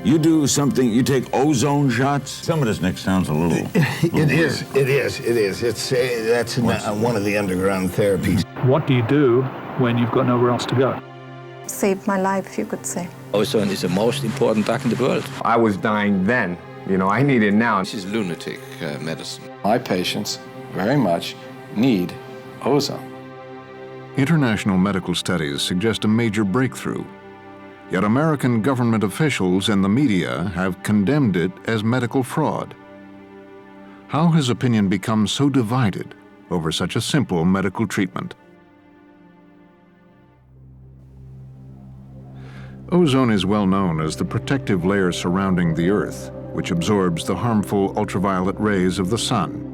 You do something, you take ozone shots? Some of this, Nick, sounds a little... It is. That's one of the underground therapies. What do you do when you've got nowhere else to go? Saved my life, you could say. Ozone is the most important drug in the world. I was dying then. You know, I need it now. This is lunatic medicine. My patients very much need ozone. International medical studies suggest a major breakthrough. Yet American government officials and the media have condemned it as medical fraud. How has opinion become so divided over such a simple medical treatment? Ozone is well known as the protective layer surrounding the Earth, which absorbs the harmful ultraviolet rays of the sun.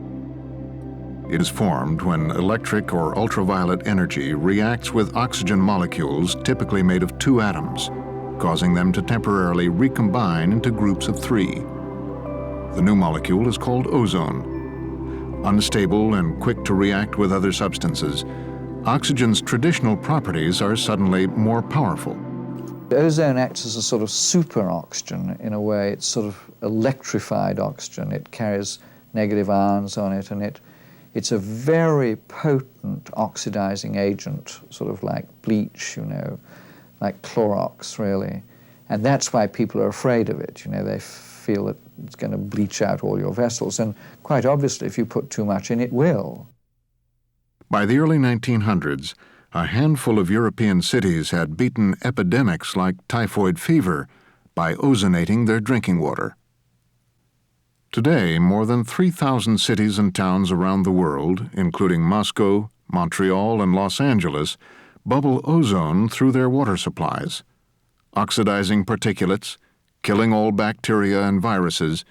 It is formed when electric or ultraviolet energy reacts with oxygen molecules typically made of 2 atoms, causing them to temporarily recombine into groups of 3. The new molecule is called ozone. Unstable and quick to react with other substances, oxygen's traditional properties are suddenly more powerful. Ozone acts as a sort of super oxygen in a way. It's sort of electrified oxygen. It carries negative ions on it, and it's a very potent oxidizing agent, sort of like bleach, you know, like Clorox, really. And that's why people are afraid of it. You know, they feel that it's going to bleach out all your vessels. And quite obviously, if you put too much in, it will. By the early 1900s, a handful of European cities had beaten epidemics like typhoid fever by ozonating their drinking water. Today, more than 3,000 cities and towns around the world, including Moscow, Montreal, and Los Angeles, bubble ozone through their water supplies, oxidizing particulates, killing all bacteria and viruses,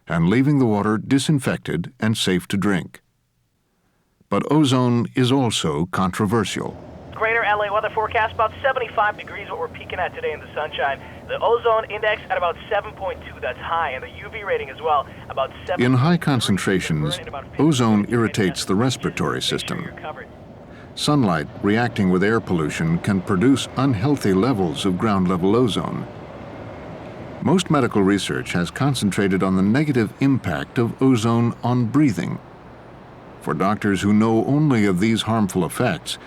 and leaving the water disinfected and safe to drink. But ozone is also controversial. Greater LA weather forecast, about 75 degrees, what we're peaking at today in the sunshine. The ozone index at about 7.2, that's high, and the UV rating as well, about 7. In high concentrations, ozone irritates the respiratory system. Sunlight reacting with air pollution can produce unhealthy levels of ground-level ozone. Most medical research has concentrated on the negative impact of ozone on breathing. For doctors who know only of these harmful effects,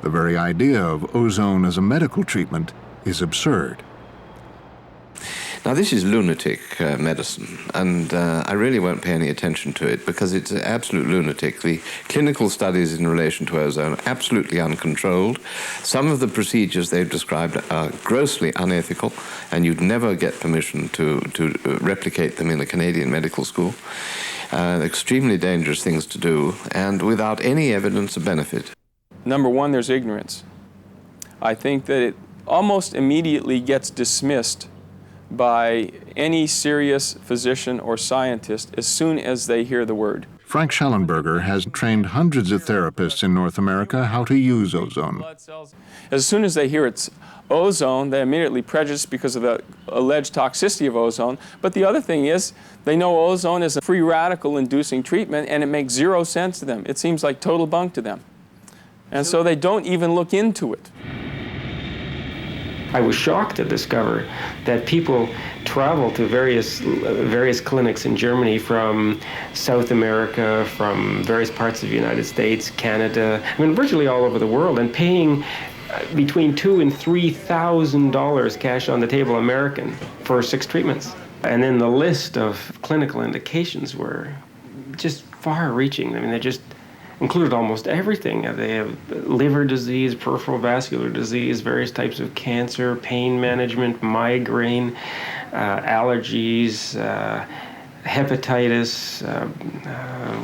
the very idea of ozone as a medical treatment is absurd. Now, this is lunatic medicine, and I really won't pay any attention to it because it's absolute lunatic. The clinical studies in relation to ozone are absolutely uncontrolled. Some of the procedures they've described are grossly unethical, and you'd never get permission to replicate them in a Canadian medical school. Extremely dangerous things to do, and without any evidence of benefit. Number one, there's ignorance. I think that it almost immediately gets dismissed by any serious physician or scientist as soon as they hear the word. Frank Schallenberger has trained hundreds of therapists in North America how to use ozone. As soon as they hear it's ozone, they're immediately prejudiced because of the alleged toxicity of ozone. But the other thing is, they know ozone is a free radical inducing treatment, and it makes 0 sense to them. It seems like total bunk to them. And so they don't even look into it. I was shocked to discover that people travel to various clinics in Germany from South America, from various parts of the United States, Canada, I mean virtually all over the world, and paying between $2,000 and $3,000 cash on the table American for 6 treatments. And then the list of clinical indications were just far-reaching. I mean, they just included almost everything. They have liver disease, peripheral vascular disease, various types of cancer, pain management, migraine, allergies, hepatitis,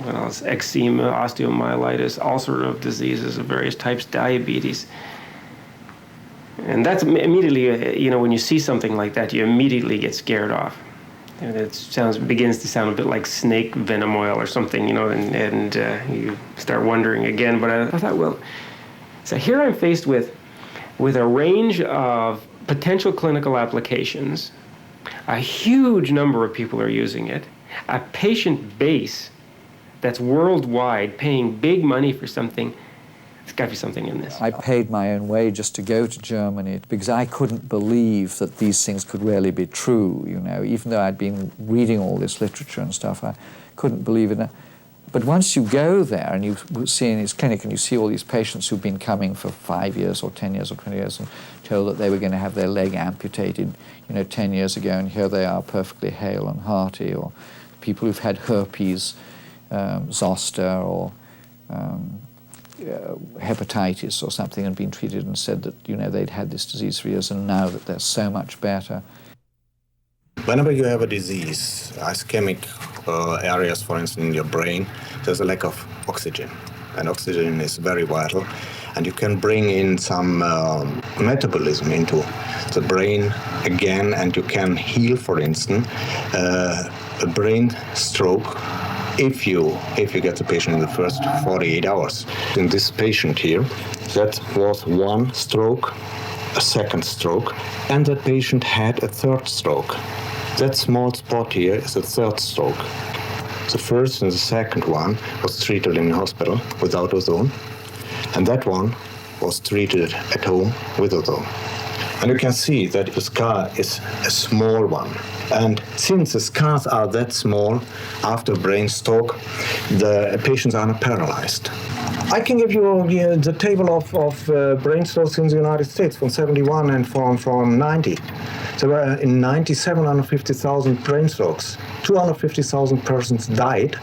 what else? Eczema, osteomyelitis, all sort of diseases of various types, diabetes. And that's immediately, you know, when you see something like that, you immediately get scared off. And it begins to sound a bit like snake venom oil or something, you know, and you start wondering again. But I thought, well, so here I'm faced with a range of potential clinical applications. A huge number of people are using it. A patient base that's worldwide paying big money for something There's got to be something in this. I paid my own way just to go to Germany because I couldn't believe that these things could really be true, you know. Even though I'd been reading all this literature and stuff, I couldn't believe it. But once you go there and you see in his clinic and you see all these patients who've been coming for 5 years or 10 years or 20 years and told that they were going to have their leg amputated, you know, 10 years ago, and here they are perfectly hale and hearty, or people who've had herpes zoster or hepatitis or something and been treated and said that, you know, they'd had this disease for years and now that they're so much better. Whenever you have a disease, ischemic areas, for instance, in your brain, there's a lack of oxygen. And oxygen is very vital. And you can bring in some metabolism into the brain again, and you can heal, for instance, a brain stroke if you get the patient in the first 48 hours. In this patient here, that was one stroke, a second stroke, and the patient had a third stroke. That small spot here is a third stroke. The first and the second one was treated in the hospital without ozone, and that one was treated at home with ozone. And you can see that the scar is a small one. And since the scars are that small, after brain stroke, the patients are not paralyzed. I can give you the table of brain strokes in the United States from 71 and from 90. There were in 90, 750,000 brain strokes. 250,000 persons died,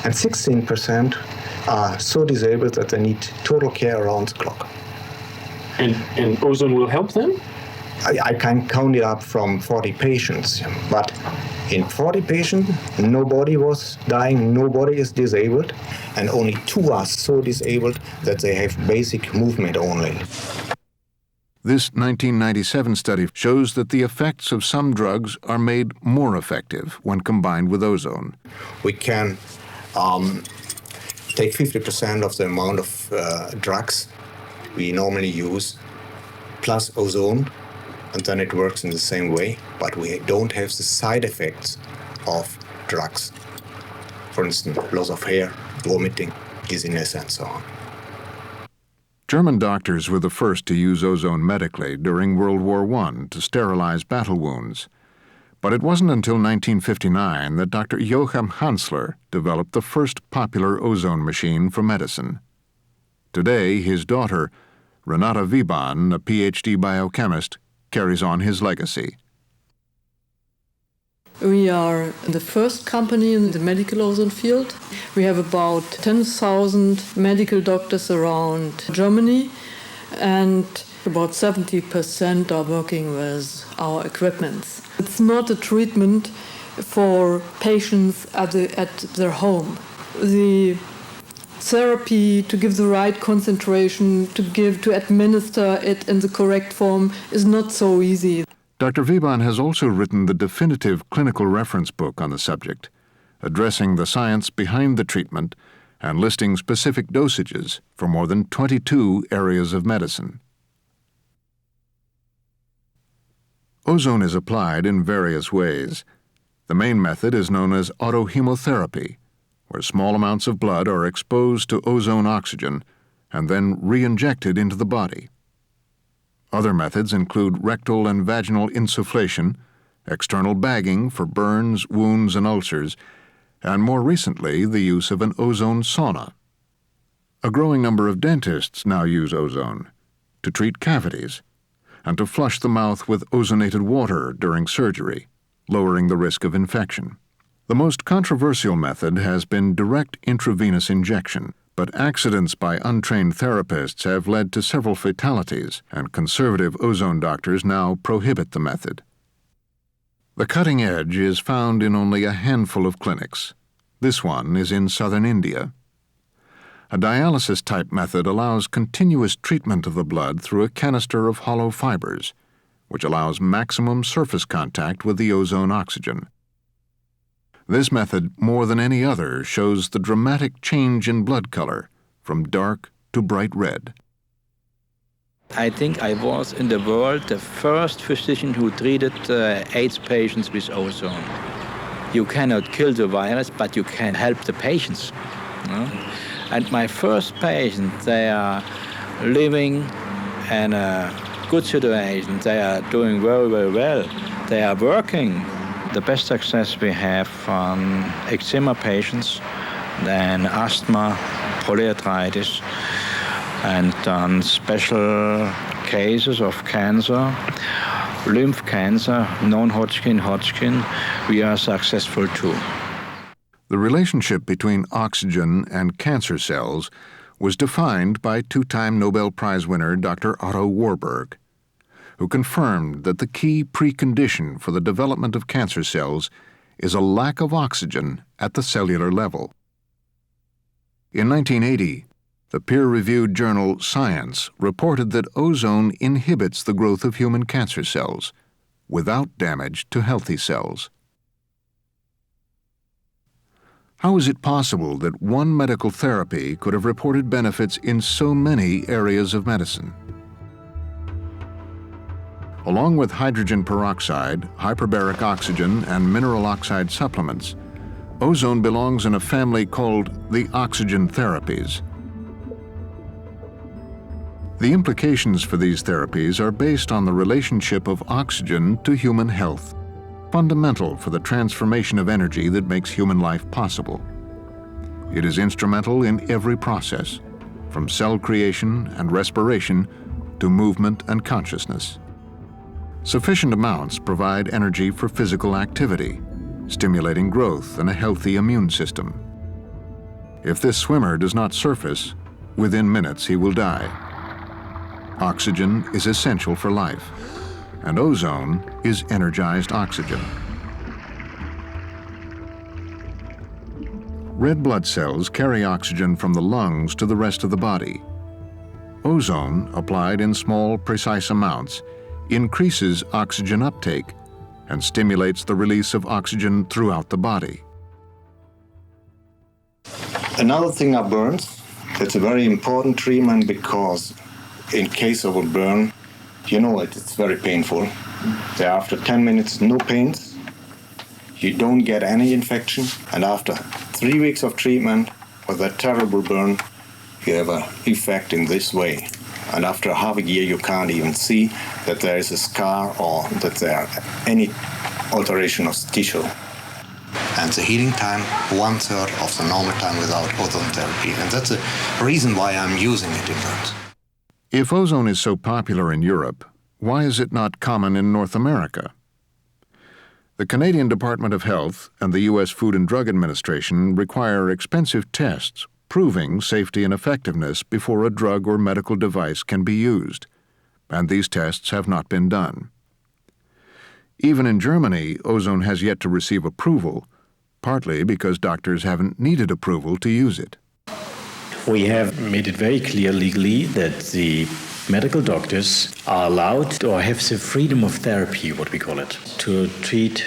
and 16% are so disabled that they need total care around the clock. And ozone will help them? I can count it up from 40 patients, but in 40 patients, nobody was dying, nobody is disabled, and only 2 are so disabled that they have basic movement only. This 1997 study shows that the effects of some drugs are made more effective when combined with ozone. We can take 50% of the amount of drugs we normally use, plus ozone, and then it works in the same way, but we don't have the side effects of drugs. For instance, loss of hair, vomiting, dizziness, and so on. German doctors were the first to use ozone medically during World War I to sterilize battle wounds. But it wasn't until 1959 that Dr. Joachim Hansler developed the first popular ozone machine for medicine. Today, his daughter, Renata Wiban, a PhD biochemist, carries on his legacy. We are the first company in the medical ozone field. We have about 10,000 medical doctors around Germany, and about 70% are working with our equipment. It's not a treatment for patients at their home. The therapy, to give the right concentration, to administer it in the correct form is not so easy. Dr. Wiban has also written the definitive clinical reference book on the subject, addressing the science behind the treatment and listing specific dosages for more than 22 areas of medicine. Ozone is applied in various ways. The main method is known as autohemotherapy, where small amounts of blood are exposed to ozone oxygen and then re-injected into the body. Other methods include rectal and vaginal insufflation, external bagging for burns, wounds, and ulcers, and more recently, the use of an ozone sauna. A growing number of dentists now use ozone to treat cavities and to flush the mouth with ozonated water during surgery, lowering the risk of infection. The most controversial method has been direct intravenous injection, but accidents by untrained therapists have led to several fatalities, and conservative ozone doctors now prohibit the method. The cutting edge is found in only a handful of clinics. This one is in southern India. A dialysis-type method allows continuous treatment of the blood through a canister of hollow fibers, which allows maximum surface contact with the ozone oxygen. This method, more than any other, shows the dramatic change in blood color from dark to bright red. I think I was in the world the first physician who treated AIDS patients with ozone. You cannot kill the virus, but you can help the patients. And my first patient, they are living in a good situation. They are doing very, very well. They are working. The best success we have on eczema patients, then asthma, polyarthritis, and on special cases of cancer, lymph cancer, non-Hodgkin, Hodgkin, we are successful too. The relationship between oxygen and cancer cells was defined by two-time Nobel Prize winner Dr. Otto Warburg, who confirmed that the key precondition for the development of cancer cells is a lack of oxygen at the cellular level. In 1980, the peer-reviewed journal Science reported that ozone inhibits the growth of human cancer cells without damage to healthy cells. How is it possible that one medical therapy could have reported benefits in so many areas of medicine? Along with hydrogen peroxide, hyperbaric oxygen, and mineral oxide supplements, ozone belongs in a family called the oxygen therapies. The implications for these therapies are based on the relationship of oxygen to human health, fundamental for the transformation of energy that makes human life possible. It is instrumental in every process, from cell creation and respiration to movement and consciousness. Sufficient amounts provide energy for physical activity, stimulating growth and a healthy immune system. If this swimmer does not surface, within minutes he will die. Oxygen is essential for life, and ozone is energized oxygen. Red blood cells carry oxygen from the lungs to the rest of the body. Ozone, applied in small, precise amounts, increases oxygen uptake and stimulates the release of oxygen throughout the body. Another thing are burns. It's a very important treatment because in case of a burn, you know it's very painful. After 10 minutes, no pains. You don't get any infection. And after 3 weeks of treatment for that terrible burn, you have an effect in this way. And after half a year, you can't even see that there is a scar or that there are any alteration of tissue. And the healing time, 1/3 of the normal time without ozone therapy. And that's the reason why I'm using it in burns. If ozone is so popular in Europe, why is it not common in North America? The Canadian Department of Health and the U.S. Food and Drug Administration require expensive tests proving safety and effectiveness before a drug or medical device can be used, and these tests have not been done. Even in Germany, ozone has yet to receive approval, partly because doctors haven't needed approval to use it. We have made it very clear legally that the medical doctors are allowed or have the freedom of therapy, what we call it, to treat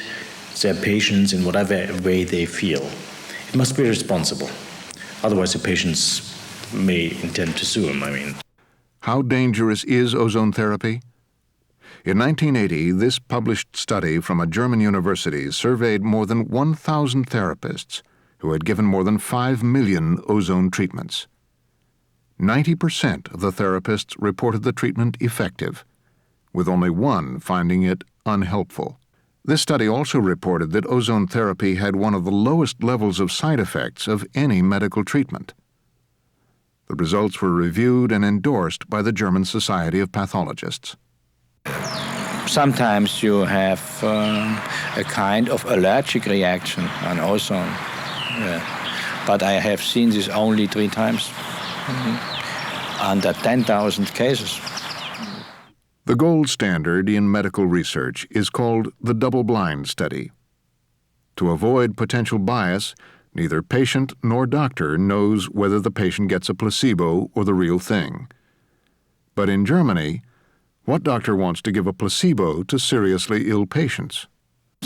their patients in whatever way they feel. It must be responsible. Otherwise, the patients may intend to sue them, How dangerous is ozone therapy? In 1980, this published study from a German university surveyed more than 1,000 therapists who had given more than 5 million ozone treatments. 90% of the therapists reported the treatment effective, with only one finding it unhelpful. This study also reported that ozone therapy had one of the lowest levels of side effects of any medical treatment. The results were reviewed and endorsed by the German Society of Pathologists. Sometimes you have a kind of allergic reaction on ozone. But I have seen this only 3 times under 10,000 cases. The gold standard in medical research is called the double-blind study. To avoid potential bias, neither patient nor doctor knows whether the patient gets a placebo or the real thing. But in Germany, what doctor wants to give a placebo to seriously ill patients?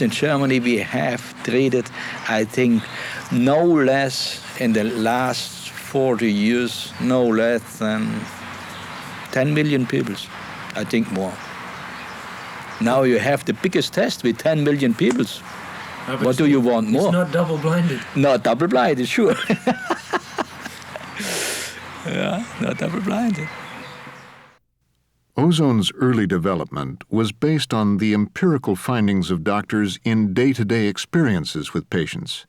In Germany, we have treated, I think, no less in the last 40 years, no less than 10 million people. I think more. Now you have the biggest test with 10 million people. What do you want more? It's not double-blinded. Not double-blinded, sure. Yeah, not double-blinded. Ozone's early development was based on the empirical findings of doctors in day-to-day experiences with patients.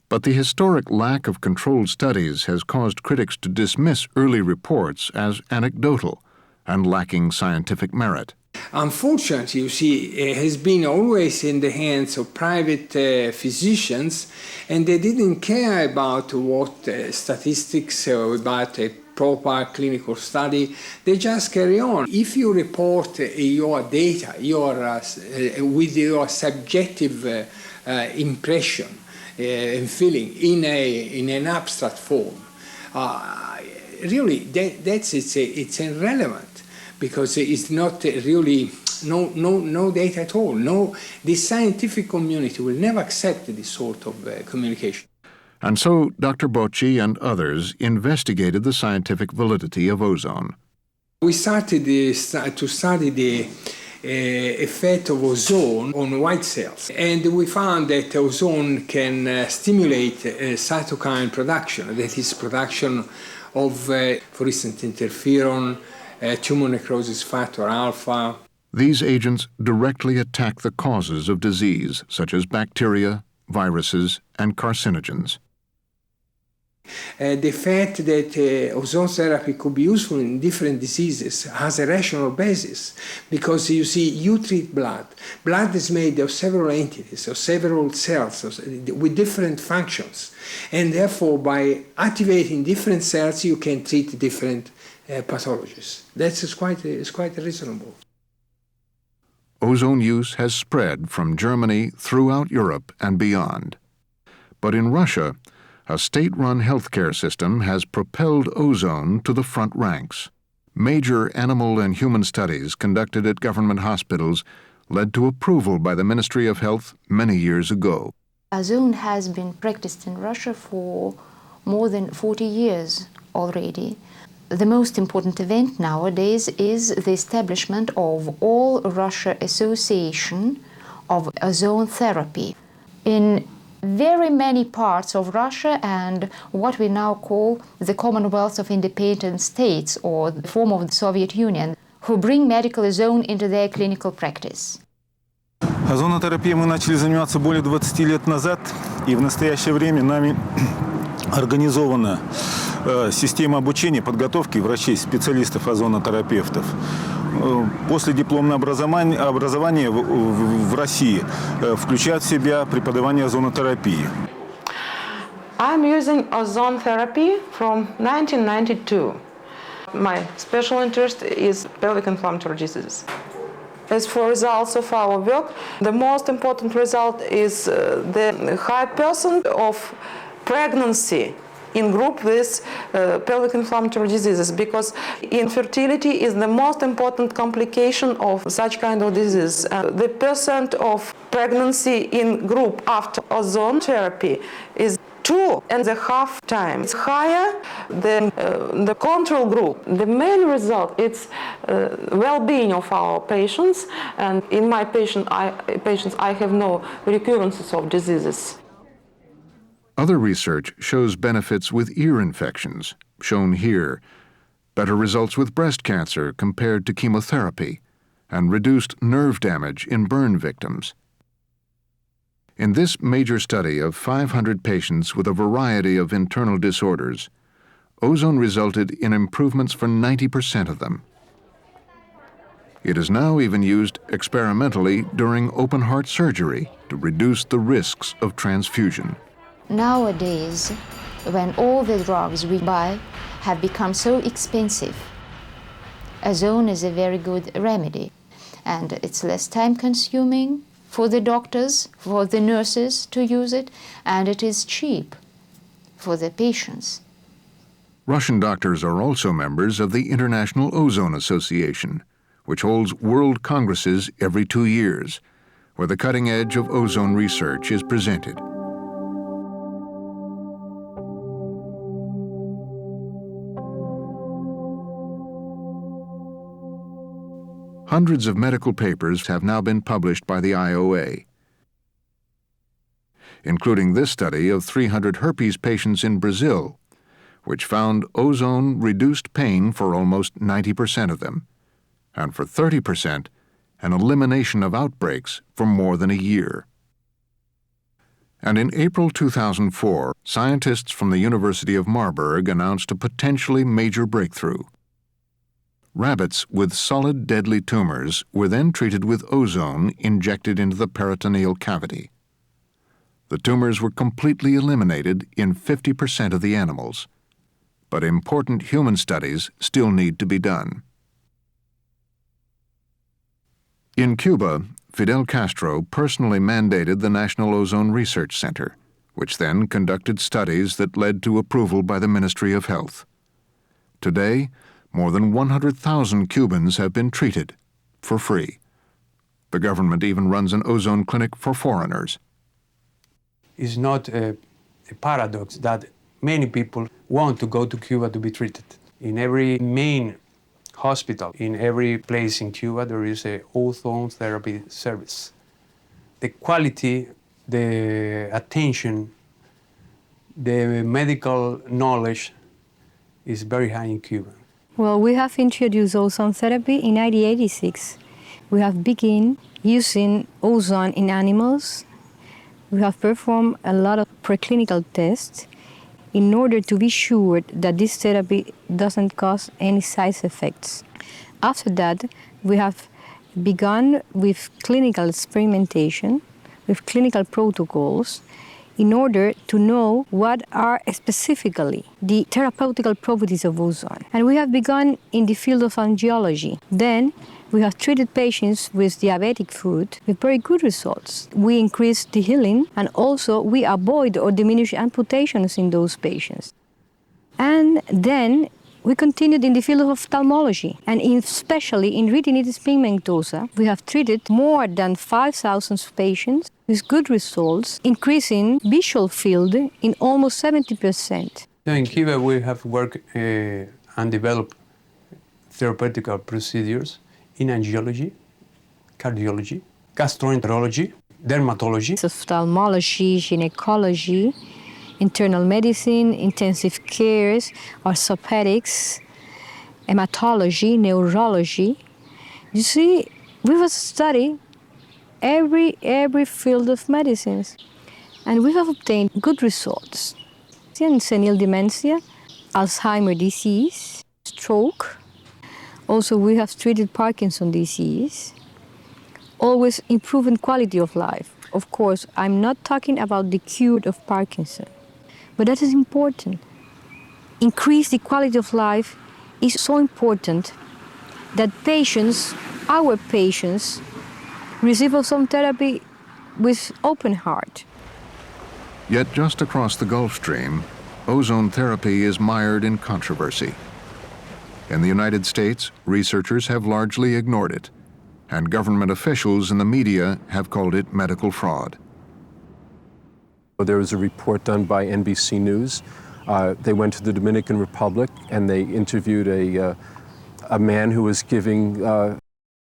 But the historic lack of controlled studies has caused critics to dismiss early reports as anecdotal and lacking scientific merit. Unfortunately, you see, it has been always in the hands of private physicians, and they didn't care about what statistics or about a proper clinical study. They just carry on. If you report your data, with your subjective impression and feeling in an abstract form, really, it's irrelevant. Because it's not really no data at all. No, the scientific community will never accept this sort of communication. And so Dr. Bocci and others investigated the scientific validity of ozone. We started to study the effect of ozone on white cells, and we found that ozone can stimulate cytokine production, that is production of, for instance, interferon, tumor necrosis factor alpha. These agents directly attack the causes of disease, such as bacteria, viruses, and carcinogens. The fact that ozone therapy could be useful in different diseases has a rational basis, because you see, you treat blood. Blood is made of several entities, of several cells with different functions, and therefore by activating different cells you can treat different pathologies. That's quite reasonable. Ozone use has spread from Germany throughout Europe and beyond. But in Russia, a state-run healthcare system has propelled ozone to the front ranks. Major animal and human studies conducted at government hospitals led to approval by the Ministry of Health many years ago. Ozone has been practiced in Russia for more than 40 years already. The most important event nowadays is the establishment of All Russia Association of Ozone Therapy. In very many parts of Russia and what we now call the Commonwealth of Independent States, or the form of the Soviet Union, who bring medical ozone into their clinical practice. Озонотерапией мы начали заниматься более 20 лет назад, и в настоящее время нами организована система обучения, подготовки врачей-специалистов озонотерапевтов. После дипломного образования в России включает в себя преподавание озонотерапии. I'm using ozone therapy from 1992. My special interest is pelvic inflammatory diseases. As for results of our work, the most important result is the high percent of pregnancy in group with pelvic inflammatory diseases, because infertility is the most important complication of such kind of disease. The percent of pregnancy in group after ozone therapy is 2.5 times higher than the control group. The main result is well-being of our patients, and in my patients I have no recurrences of diseases. Other research shows benefits with ear infections, shown here, better results with breast cancer compared to chemotherapy, and reduced nerve damage in burn victims. In this major study of 500 patients with a variety of internal disorders, ozone resulted in improvements for 90% of them. It is now even used experimentally during open-heart surgery to reduce the risks of transfusion. Nowadays, when all the drugs we buy have become so expensive, ozone is a very good remedy, and it's less time-consuming for the doctors, for the nurses to use it, and it is cheap for the patients. Russian doctors are also members of the International Ozone Association, which holds world congresses every 2 years, where the cutting edge of ozone research is presented. Hundreds of medical papers have now been published by the IOA, including this study of 300 herpes patients in Brazil, which found ozone reduced pain for almost 90% of them, and for 30%, an elimination of outbreaks for more than a year. And in April 2004, scientists from the University of Marburg announced a potentially major breakthrough. Rabbits with solid deadly tumors were then treated with ozone injected into the peritoneal cavity. The tumors were completely eliminated in 50% of the animals, but important human studies still need to be done. In Cuba, Fidel Castro personally mandated the National Ozone Research Center, which then conducted studies that led to approval by the Ministry of Health. Today, more than 100,000 Cubans have been treated for free. The government even runs an ozone clinic for foreigners. It's not a paradox that many people want to go to Cuba to be treated. In every main hospital, in every place in Cuba, there is an ozone therapy service. The quality, the attention, the medical knowledge is very high in Cuba. Well, we have introduced ozone therapy in 1986. We have begun using ozone in animals. We have performed a lot of preclinical tests in order to be sure that this therapy doesn't cause any side effects. After that, we have begun with clinical experimentation, with clinical protocols, in order to know what are specifically the therapeutical properties of ozone. And we have begun in the field of angiology. Then we have treated patients with diabetic foot with very good results. We increase the healing, and also we avoid or diminish amputations in those patients. And then we continued in the field of ophthalmology, and especially in retinitis pigmentosa, we have treated more than 5,000 patients with good results, increasing visual field in almost 70%. In Cuba, we have worked and developed therapeutic procedures in angiology, cardiology, gastroenterology, dermatology, Ophthalmology, gynecology, internal medicine, intensive cares, orthopedics, hematology, neurology. You see, we have studied every field of medicines, and we have obtained good results. In senile dementia, Alzheimer's disease, stroke. Also, we have treated Parkinson's disease, always improving quality of life. Of course, I'm not talking about the cure of Parkinson, but that is important. Increase the quality of life is so important that patients, our patients, receive ozone therapy with open heart. Yet just across the Gulf Stream, ozone therapy is mired in controversy. In the United States, researchers have largely ignored it, and government officials and the media have called it medical fraud. There was a report done by NBC News. They went to the Dominican Republic and they interviewed a man who was giving